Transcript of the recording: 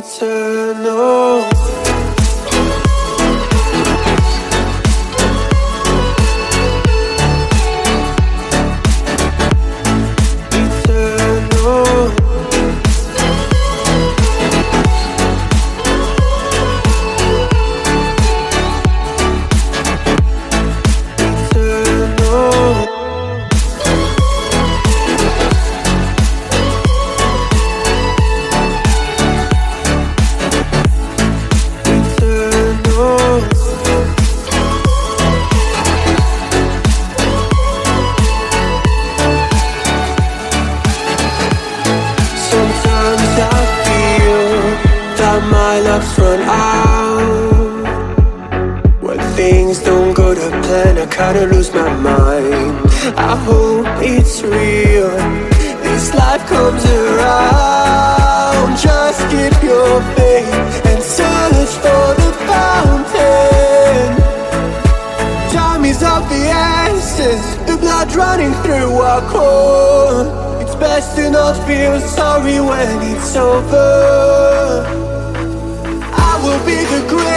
eternal. Run out when things don't go to plan. I kinda lose my mind. I hope it's real. This life comes around. Just keep your faith and search for the fountain. Time is of the essence. The blood running through our core. It's best to not feel sorry when it's over. Will be the greatest.